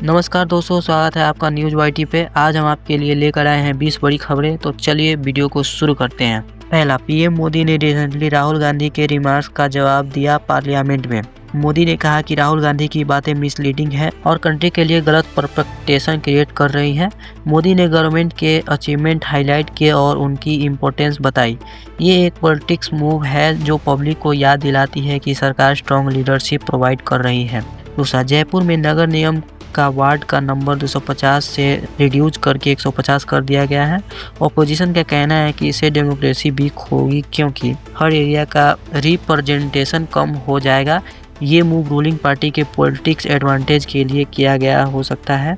नमस्कार दोस्तों, स्वागत है आपका न्यूज़ वाईटी पे। आज हम आपके लिए लेकर आए हैं 20 बड़ी खबरें। तो चलिए वीडियो को शुरू करते हैं। पहला, पीएम मोदी ने रिसेंटली राहुल गांधी के रिमार्क्स का जवाब दिया पार्लियामेंट में। मोदी ने कहा कि राहुल गांधी की बातें मिसलीडिंग है और कंट्री के लिए गलत परसेप्शन क्रिएट कर रही है। मोदी ने गवर्नमेंट के अचीवमेंट हाईलाइट किए और उनकी इम्पोर्टेंस बताई। ये एक पॉलिटिक्स मूव है जो पब्लिक को याद दिलाती है कि सरकार स्ट्रॉन्ग लीडरशिप प्रोवाइड कर रही है। दूसरा, जयपुर में नगर निगम का वार्ड का नंबर 250 से रिड्यूस करके 150 कर दिया गया है। ऑपोजिशन का कहना है कि इससे डेमोक्रेसी वीक होगी क्योंकि हर एरिया का रिप्रेजेंटेशन कम हो जाएगा। ये मूव रूलिंग पार्टी के पॉलिटिक्स एडवांटेज के लिए किया गया हो सकता है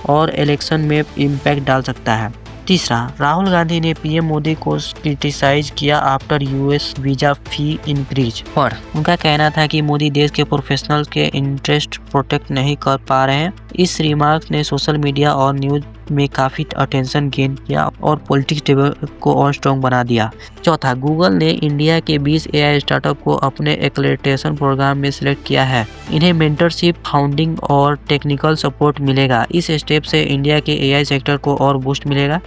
और इलेक्शन में इम्पैक्ट डाल सकता है। तीसरा, राहुल गांधी ने पीएम मोदी को क्रिटिसाइज किया आफ्टर यूएस वीजा फी इंक्रीज पर। उनका कहना था कि मोदी देश के प्रोफेशनल्स के इंटरेस्ट प्रोटेक्ट नहीं कर पा रहे हैं। इस रिमार्क ने सोशल मीडिया और न्यूज में काफ़ी अटेंशन गेन किया और पॉलिटिक्स डिबेट को और स्ट्रॉन्ग बना दिया। चौथा, गूगल ने इंडिया के 20 एआई स्टार्टअप को अपने एक्सेलरेशन प्रोग्राम में सिलेक्ट किया है। इन्हें मेंटरशिप, फाउंडिंग और टेक्निकल सपोर्ट मिलेगा। इस स्टेप से इंडिया के एआई सेक्टर को और बूस्ट मिलेगा।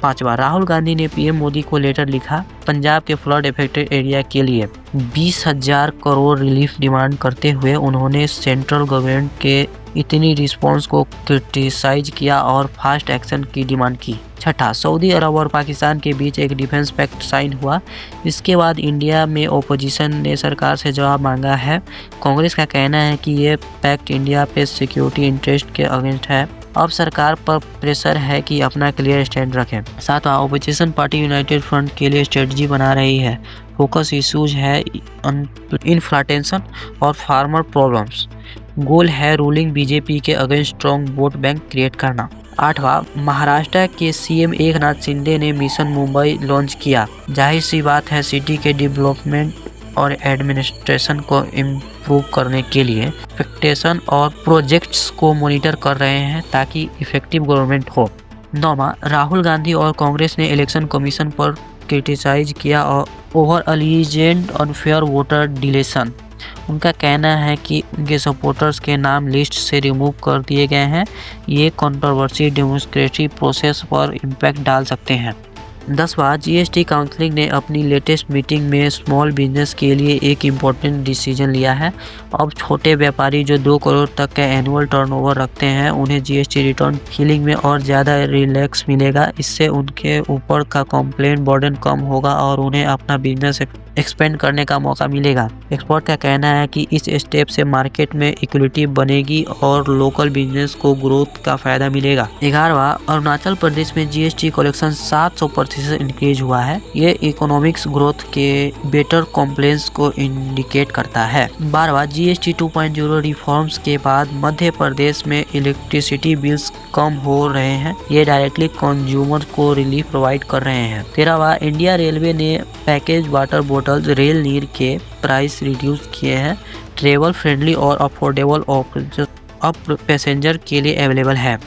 पांचवा, राहुल गांधी ने पीएम मोदी को लेटर लिखा पंजाब के फ्लड इफेक्टेड एरिया के लिए 20,000 करोड़ रिलीफ डिमांड करते हुए उन्होंने सेंट्रल गवर्नमेंट के इतनी रिस्पॉन्स को क्रिटिसाइज किया और फास्ट एक्शन की डिमांड की। छठा, सऊदी अरब और पाकिस्तान के बीच एक डिफेंस पैक्ट साइन हुआ। इसके बाद इंडिया में ओपोजिशन ने सरकार से जवाब मांगा है। कांग्रेस का कहना है कि ये पैक्ट इंडिया पे सिक्योरिटी इंटरेस्ट के अगेंस्ट है। अब सरकार पर प्रेशर है कि अपना क्लियर स्टैंड रखें। सातवां, ओपोजिशन पार्टी यूनाइटेड फ्रंट के लिए स्ट्रेटजी बना रही है। फोकस इश्यूज है इन्फ्लेशन और फार्मर प्रॉब्लम्स। गोल है रूलिंग बीजेपी के against strong vote bank create करना। आठवां, महाराष्ट्र के सीएम एकनाथ शिंदे ने मिशन मुंबई लॉन्च किया। जाहिर सी बात है, सिटी के डेवलपमेंट और एडमिनिस्ट्रेशन को इम्प्रूव करने के लिए एक्सपेक्टेशन और प्रोजेक्ट्स को मॉनिटर कर रहे हैं ताकि इफेक्टिव गवर्नमेंट हो। नौवां, राहुल गांधी और कांग्रेस ने इलेक्शन कमीशन पर क्रिटिसाइज किया और ओवर अलीजेंट अनफेयर वोटर डिलेशन। उनका कहना है कि उनके सपोर्टर्स के नाम लिस्ट से रिमूव कर दिए गए हैं। ये कंट्रोवर्सी डेमोक्रेटिक प्रोसेस पर इम्पैक्ट डाल सकते हैं। 10वां, जीएसटी काउंसिल ने अपनी लेटेस्ट मीटिंग में स्मॉल बिजनेस के लिए एक इम्पोर्टेंट डिसीजन लिया है। अब छोटे व्यापारी जो 2 करोड़ तक का एनुअल टर्नओवर रखते हैं उन्हें जीएसटी रिटर्न फिलिंग में और ज़्यादा रिलैक्स मिलेगा। इससे उनके ऊपर का कंप्लेंट बर्डन कम होगा और उन्हें अपना बिजनेस एक्सपेंड करने का मौका मिलेगा। एक्सपर्ट का कहना है कि इस स्टेप से मार्केट में इक्विटी बनेगी और लोकल बिजनेस को ग्रोथ का फायदा मिलेगा। 11वां, अरुणाचल प्रदेश में जीएसटी कलेक्शन 700% इंक्रीज हुआ है। ये इकोनॉमिक्स ग्रोथ के बेटर कॉम्प्लेंस को इंडिकेट करता है। 12वां, जीएसटी 2.0 रिफॉर्म्स के बाद मध्य प्रदेश में इलेक्ट्रिसिटी बिल्स कम हो रहे हैं। ये डायरेक्टली कंज्यूमर को रिलीफ प्रोवाइड कर रहे हैं। 13वां, इंडिया रेलवे ने पैकेज वाटर बोतल्स रेल नीर के प्राइस रिड्यूस किए हैं। ट्रेवल फ्रेंडली और अफोर्डेबल अब पैसेंजर के लिए अवेलेबल है।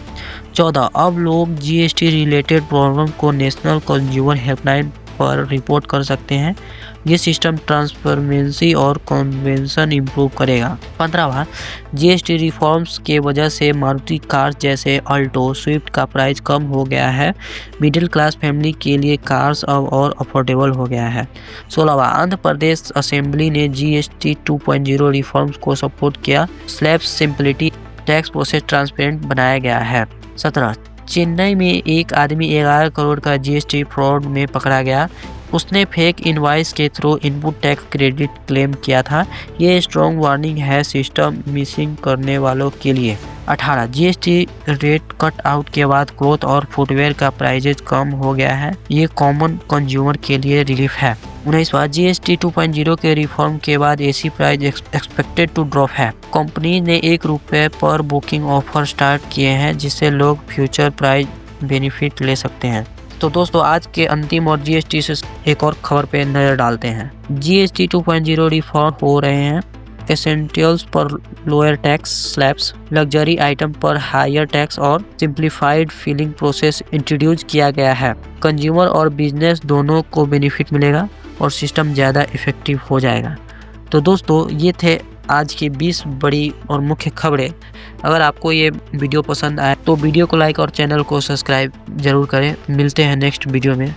14, अब लोग जीएसटी रिलेटेड प्रॉब्लम को नेशनल कंज्यूमर हेल्पलाइन पर रिपोर्ट कर सकते हैं। ये सिस्टम ट्रांसपेरेंसी और कन्वेंशन इंप्रूव करेगा। 15वां, जीएसटी रिफॉर्म्स के वजह से मारुति कार्स जैसे अल्टो, स्विफ्ट का प्राइस कम हो गया है। मिडिल क्लास फैमिली के लिए कार्स अब और अफोर्डेबल हो गया है। 16वां, आंध्र प्रदेश असेंबली ने जीएसटी 2.0 रिफॉर्म्स को सपोर्ट किया। स्लैब सिंपलिटी, टैक्स प्रोसेस ट्रांसपेरेंट बनाया गया है। 17, चेन्नई में एक आदमी 11 करोड़ का जीएसटी फ्रॉड में पकड़ा गया। उसने फेक इनवॉइस के through input tax credit claim किया था। ये स्ट्रॉन्ग वार्निंग है सिस्टम मिसिंग करने वालों के लिए। 18, जीएसटी रेट कट आउट के बाद क्लॉथ और फुटवेयर का प्राइजेज कम हो गया है। ये कॉमन कंज्यूमर के लिए रिलीफ है। 19वां, जीएसटी 2.0 के रिफॉर्म के बाद AC price expected to drop है। कंपनी ने ₹1 पर बुकिंग ऑफर स्टार्ट किए हैं जिससे लोग फ्यूचर प्राइस बेनिफिट ले सकते हैं। तो दोस्तों, आज के अंतिम और जीएसटी से एक और खबर पे नजर डालते हैं। जीएसटी 2.0 रिफॉर्म हो रहे हैं। एसेंशियल्स पर lower tax slabs, luxury item पर हायर टैक्स और सिंप्लीफाइड फिलिंग प्रोसेस इंट्रोड्यूस किया गया है। कंज्यूमर और बिजनेस दोनों को बेनिफिट मिलेगा और सिस्टम ज़्यादा इफेक्टिव हो जाएगा। तो दोस्तों, ये थे आज की 20 बड़ी और मुख्य खबरें। अगर आपको ये वीडियो पसंद आए तो वीडियो को लाइक और चैनल को सब्सक्राइब जरूर करें। मिलते हैं नेक्स्ट वीडियो में।